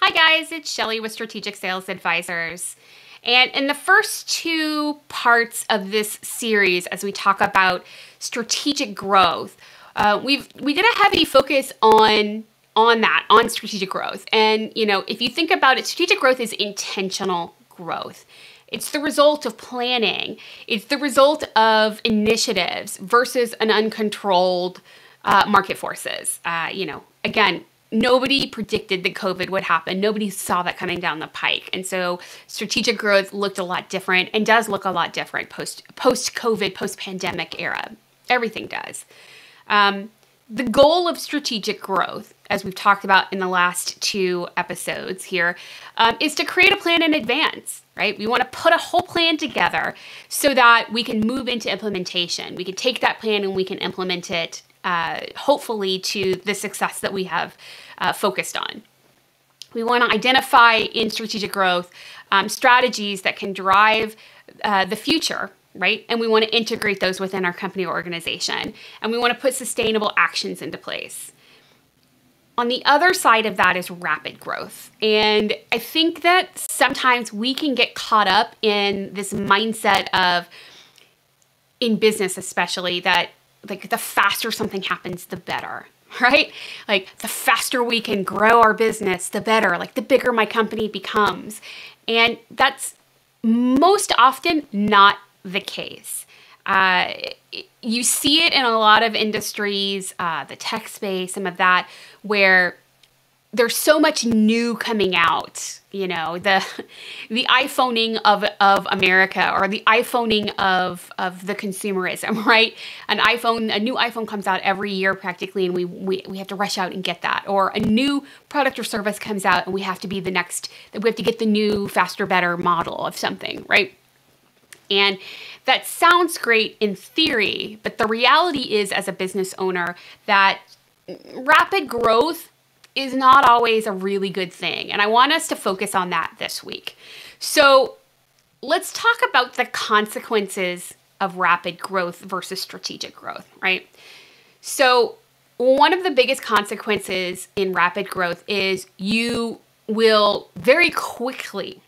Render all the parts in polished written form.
Hi guys, it's Shelly with Strategic Sales Advisors. And in the first two parts of this series, as we talk about strategic growth, we did a heavy focus on strategic growth. And if you think about it, strategic growth is intentional growth. It's the result of planning. It's the result of initiatives versus an uncontrolled market forces. Again, nobody predicted that COVID would happen. Nobody saw that coming down the pike. And so strategic growth looked a lot different and does look a lot different post-COVID, post-pandemic era. Everything does. The goal of strategic growth, as we've talked about in the last two episodes here, is to create a plan in advance, right? We want to put a whole plan together so that we can move into implementation. We can take that plan and we can implement it hopefully to the success that we have focused on. We want to identify in strategic growth strategies that can drive the future, right? And we want to integrate those within our company or organization. And we want to put sustainable actions into place. On the other side of that is rapid growth. And I think that sometimes we can get caught up in this mindset of, in business especially, that like the faster something happens, the better, right? Like the faster we can grow our business, the better, like the bigger my company becomes. And that's most often not the case. You see it in a lot of industries, the tech space, some of that, where there's so much new coming out, the iPhoning of America, or the iPhoning of the consumerism, right? A new iPhone comes out every year practically, and we have to rush out and get that. Or a new product or service comes out and we have to get the new, faster, better model of something, right? And that sounds great in theory, but the reality is, as a business owner, that rapid growth is not always a really good thing. And I want us to focus on that this week. So let's talk about the consequences of rapid growth versus strategic growth, right? So one of the biggest consequences in rapid growth is you will very quickly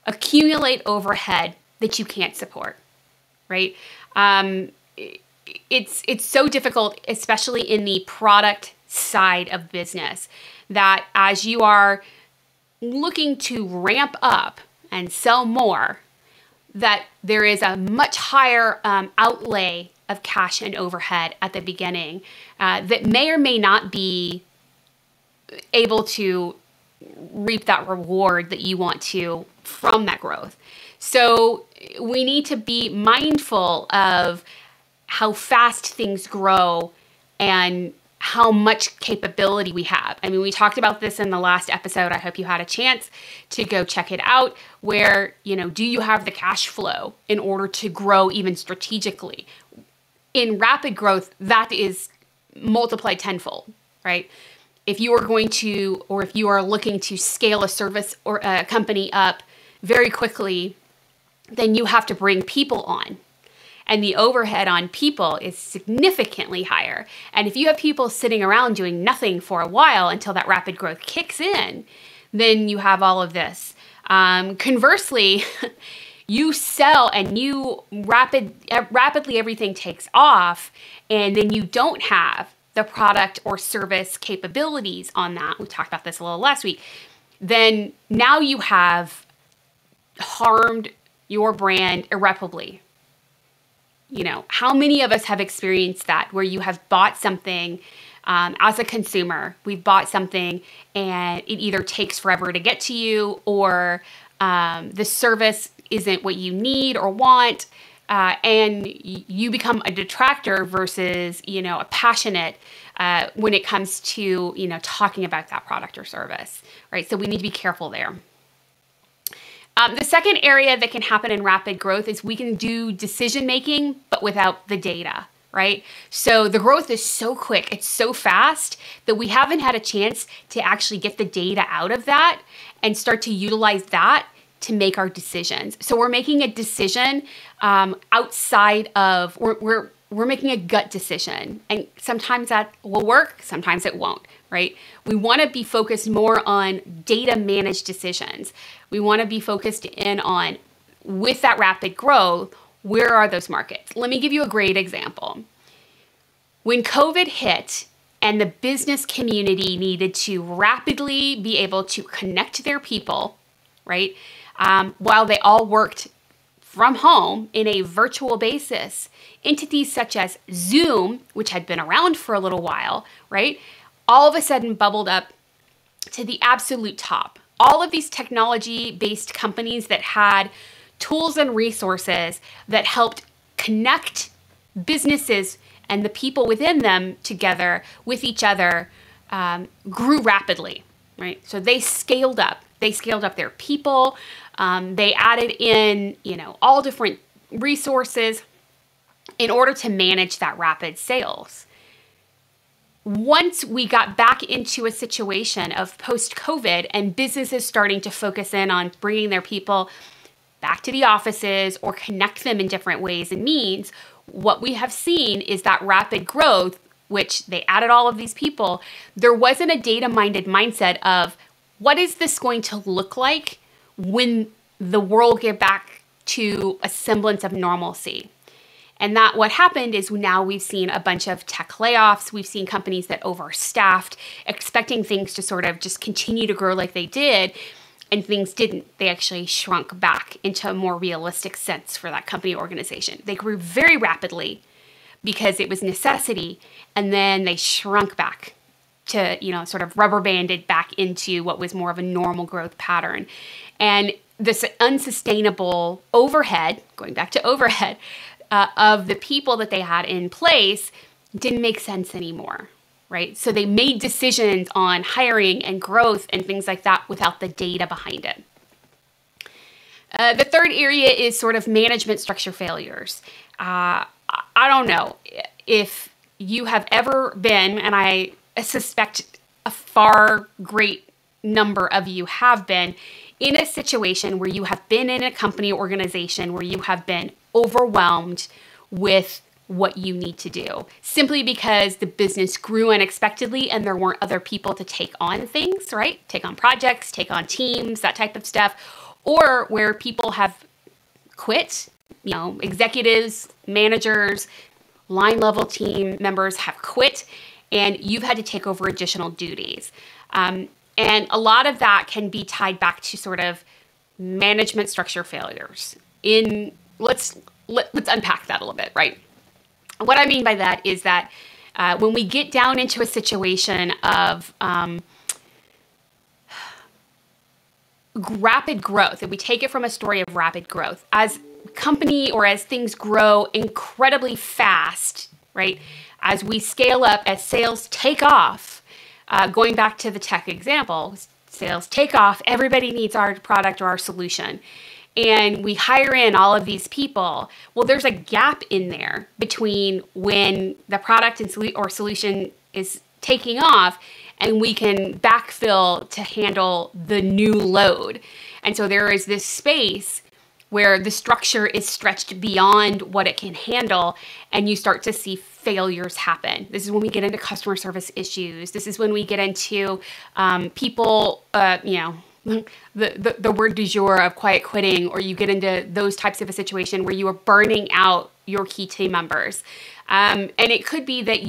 accumulate overhead that you can't support, right? It's so difficult, especially in the product side of business, that as you are looking to ramp up and sell more, that there is a much higher outlay of cash and overhead at the beginning that may or may not be able to reap that reward that you want to from that growth. So we need to be mindful of how fast things grow and how much capability we have. I mean, we talked about this in the last episode. I hope you had a chance to go check it out, where, do you have the cash flow in order to grow even strategically? In rapid growth, that is multiplied tenfold, right? If you are going to, or if you are looking to scale a service or a company up very quickly, then you have to bring people on. And the overhead on people is significantly higher. And if you have people sitting around doing nothing for a while until that rapid growth kicks in, then you have all of this. Conversely, you sell and you rapidly everything takes off, and then you don't have the product or service capabilities on that. We talked about this a little last week. Then now you have harmed your brand irreparably. How many of us have experienced that, where you have bought something as a consumer? We've bought something and it either takes forever to get to you, or the service isn't what you need or want, and you become a detractor versus, a passionate when it comes to, talking about that product or service, right? So we need to be careful there. The second area that can happen in rapid growth is we can do decision-making, but without the data, right? So the growth is so quick, it's so fast, that we haven't had a chance to actually get the data out of that and start to utilize that to make our decisions. So we're making a decision outside of, we're making a gut decision. And sometimes that will work, sometimes it won't. right? We want to be focused more on data managed decisions. We want to be focused in on, with that rapid growth, where are those markets? Let me give you a great example. When COVID hit and the business community needed to rapidly be able to connect their people, right? While they all worked from home in a virtual basis, entities such as Zoom, which had been around for a little while, right? All of a sudden bubbled up to the absolute top. All of these technology-based companies that had tools and resources that helped connect businesses and the people within them together with each other grew rapidly, right? So they scaled up. They scaled up their people. They added in, all different resources in order to manage that rapid sales. Once we got back into a situation of post-COVID and businesses starting to focus in on bringing their people back to the offices or connect them in different ways and means, what we have seen is that rapid growth, which they added all of these people, there wasn't a data-minded mindset of what is this going to look like when the world get back to a semblance of normalcy. And that what happened is now we've seen a bunch of tech layoffs. We've seen companies that overstaffed, expecting things to sort of just continue to grow like they did. And things didn't. They actually shrunk back into a more realistic sense for that company organization. They grew very rapidly because it was necessity, and then they shrunk back to, sort of rubber banded back into what was more of a normal growth pattern. And this unsustainable overhead, going back to overhead, of the people that they had in place didn't make sense anymore. Right? So they made decisions on hiring and growth and things like that without the data behind it. The third area is sort of management structure failures. I don't know if you have ever been, and I suspect a far great number of you have been, in a situation where you have been in a company or organization where you have been overwhelmed with what you need to do, simply because the business grew unexpectedly and there weren't other people to take on things, right? Take on projects, take on teams, that type of stuff, or where people have quit, executives, managers, line level team members have quit, and you've had to take over additional duties. And a lot of that can be tied back to sort of management structure failures. Let's unpack that a little bit, right? What I mean by that is that when we get down into a situation of rapid growth, and we take it from a story of rapid growth, as company or as things grow incredibly fast, right? As we scale up, as sales take off, going back to the tech example, sales take off, everybody needs our product or our solution. And we hire in all of these people. Well, there's a gap in there between when the product and solution is taking off and we can backfill to handle the new load. And so there is this space where the structure is stretched beyond what it can handle, and you start to see failures happen. This is when we get into customer service issues. This is when we get into people, the word du jour of quiet quitting, or you get into those types of a situation where you are burning out your key team members. And it could be that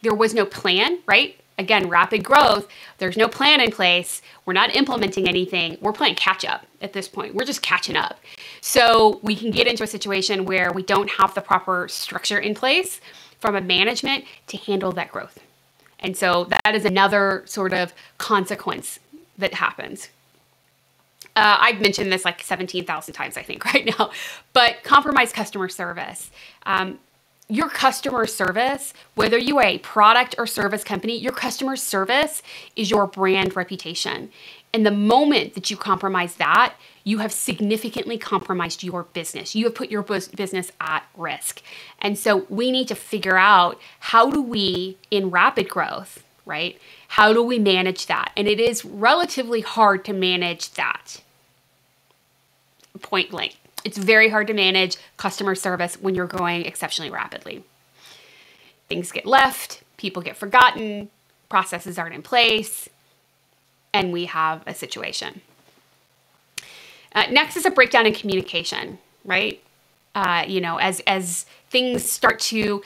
there was no plan, right? Again, rapid growth, there's no plan in place. We're not implementing anything. We're playing catch up at this point. We're just catching up. So we can get into a situation where we don't have the proper structure in place from a management to handle that growth. And so that is another sort of consequence that happens. I've mentioned this like 17,000 times, I think, right now, but compromised customer service. Your customer service, whether you are a product or service company, your customer service is your brand reputation. And the moment that you compromise that, you have significantly compromised your business. You have put your business at risk. And so we need to figure out, how do we, in rapid growth, right? How do we manage that? And it is relatively hard to manage that. Point blank. It's very hard to manage customer service when you're growing exceptionally rapidly. Things get left, people get forgotten, processes aren't in place, and we have a situation. Next is a breakdown in communication, right? As things start to,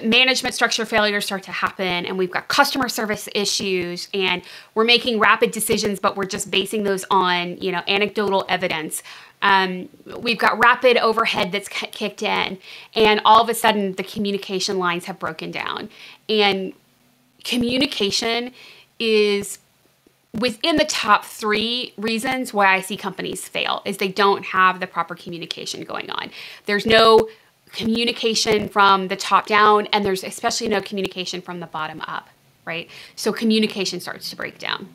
management structure failures start to happen, and we've got customer service issues, and we're making rapid decisions, but we're just basing those on, anecdotal evidence. We've got rapid overhead that's kicked in, and all of a sudden the communication lines have broken down. And communication is within the top 3 reasons why I see companies fail, is they don't have the proper communication going on. There's no communication from the top down, and there's especially no communication from the bottom up, right? So communication starts to break down.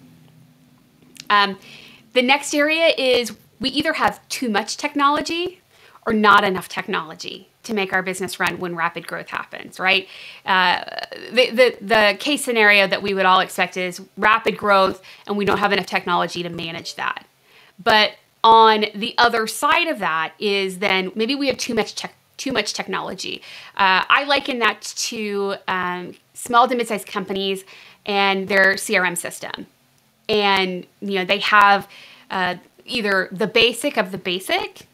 The next area is we either have too much technology or not enough technology to make our business run when rapid growth happens, right? The case scenario that we would all expect is rapid growth and we don't have enough technology to manage that. But on the other side of that is then maybe we have too much technology. I liken that to small to mid-sized companies and their CRM system. And they have either the basic of the basic,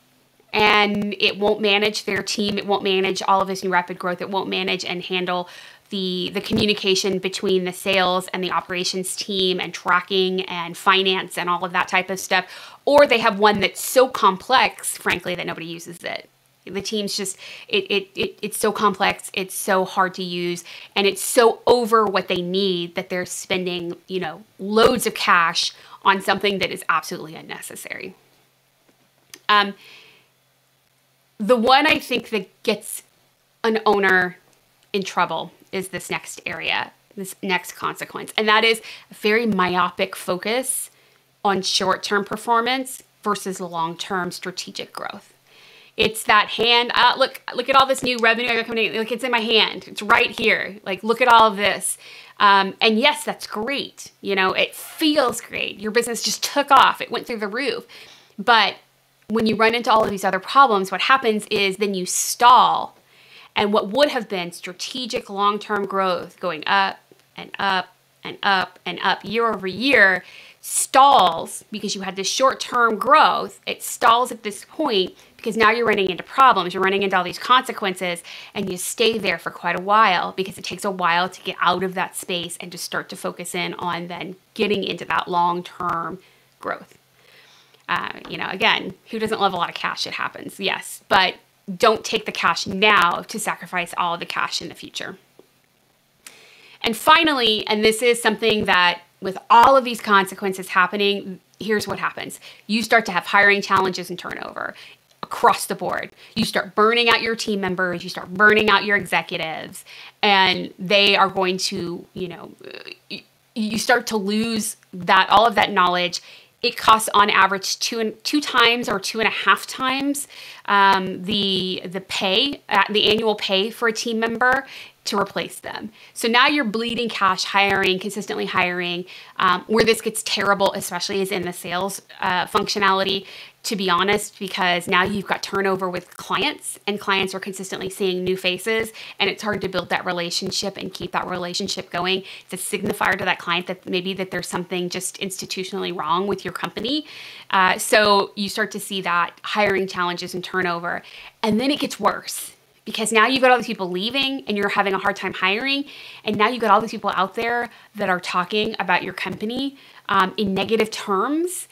and it won't manage their team. It won't manage all of this new rapid growth. It won't manage and handle the communication between the sales and the operations team and tracking and finance and all of that type of stuff. Or they have one that's so complex, frankly, that nobody uses it. The team's just, it's so complex, it's so hard to use, and it's so over what they need that they're spending, loads of cash on something that is absolutely unnecessary. The one I think that gets an owner in trouble is this next area, this next consequence. And that is a very myopic focus on short-term performance versus long-term strategic growth. It's that hand, look at all this new revenue coming in. Look, it's in my hand. It's right here. Like, look at all of this. And yes, that's great. It feels great. Your business just took off. It went through the roof. But when you run into all of these other problems, what happens is then you stall. And what would have been strategic long-term growth going up and up and up and up year over year stalls because you had this short-term growth. It stalls at this point because now you're running into problems. You're running into all these consequences, and you stay there for quite a while because it takes a while to get out of that space and to start to focus in on then getting into that long-term growth. Again, who doesn't love a lot of cash? It happens, yes, but don't take the cash now to sacrifice all of the cash in the future. And finally, and this is something that with all of these consequences happening, here's what happens. You start to have hiring challenges and turnover across the board. You start burning out your team members, you start burning out your executives, and they are going to, you start to lose all of that knowledge. It costs on average two times or 2.5 times the pay, the annual pay for a team member to replace them. So now you're bleeding cash consistently hiring. Where this gets terrible, especially, is in the sales functionality, to be honest, because now you've got turnover with clients, and clients are consistently seeing new faces, and it's hard to build that relationship and keep that relationship going. It's a signifier to that client that maybe that there's something just institutionally wrong with your company. So you start to see that hiring challenges and turnover, and then it gets worse. Because now you've got all these people leaving and you're having a hard time hiring. And now you've got all these people out there that are talking about your company in negative terms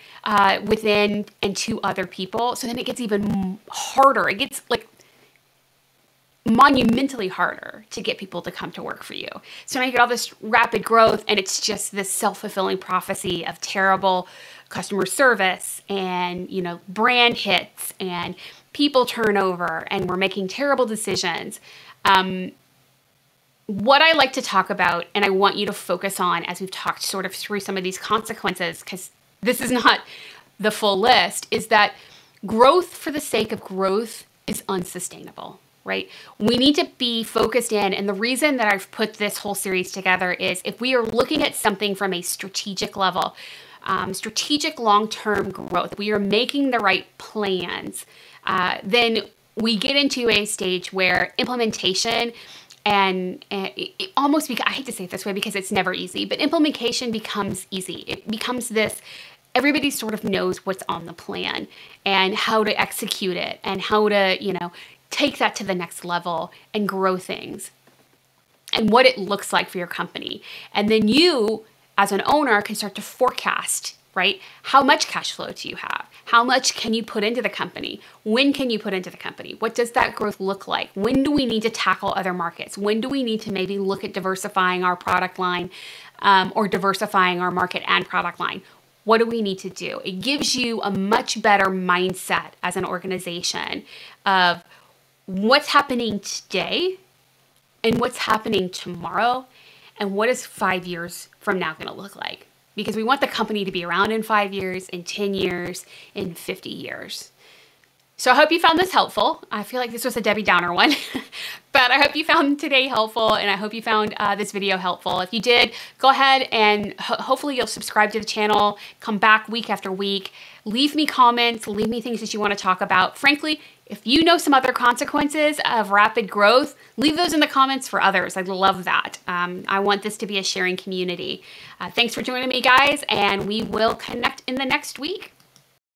within and to other people. So then it gets even harder. It gets like monumentally harder to get people to come to work for you. So now you get all this rapid growth, and it's just this self-fulfilling prophecy of terrible customer service and, brand hits and people turnover, and we're making terrible decisions. What I like to talk about, and I want you to focus on as we've talked sort of through some of these consequences, because this is not the full list, is that growth for the sake of growth is unsustainable, right? We need to be focused in, and the reason that I've put this whole series together is if we are looking at something from a strategic level, strategic long-term growth, we are making the right plans, then we get into a stage where implementation And it almost, I hate to say it this way because it's never easy, but implementation becomes easy. It becomes this, everybody sort of knows what's on the plan and how to execute it and how to, take that to the next level and grow things and what it looks like for your company. And then you, as an owner, can start to forecast, right? How much cash flow do you have? How much can you put into the company? When can you put into the company? What does that growth look like? When do we need to tackle other markets? When do we need to maybe look at diversifying our product line or diversifying our market and product line? What do we need to do? It gives you a much better mindset as an organization of what's happening today and what's happening tomorrow and what is 5 years from now going to look like. Because we want the company to be around in 5 years, in 10 years, in 50 years. So I hope you found this helpful. I feel like this was a Debbie Downer one, but I hope you found today helpful and I hope you found this video helpful. If you did, go ahead and hopefully you'll subscribe to the channel, come back week after week, leave me comments, leave me things that you want to talk about. Frankly, if you know some other consequences of rapid growth, leave those in the comments for others. I'd love that. I want this to be a sharing community. Thanks for joining me, guys, and we will connect in the next week.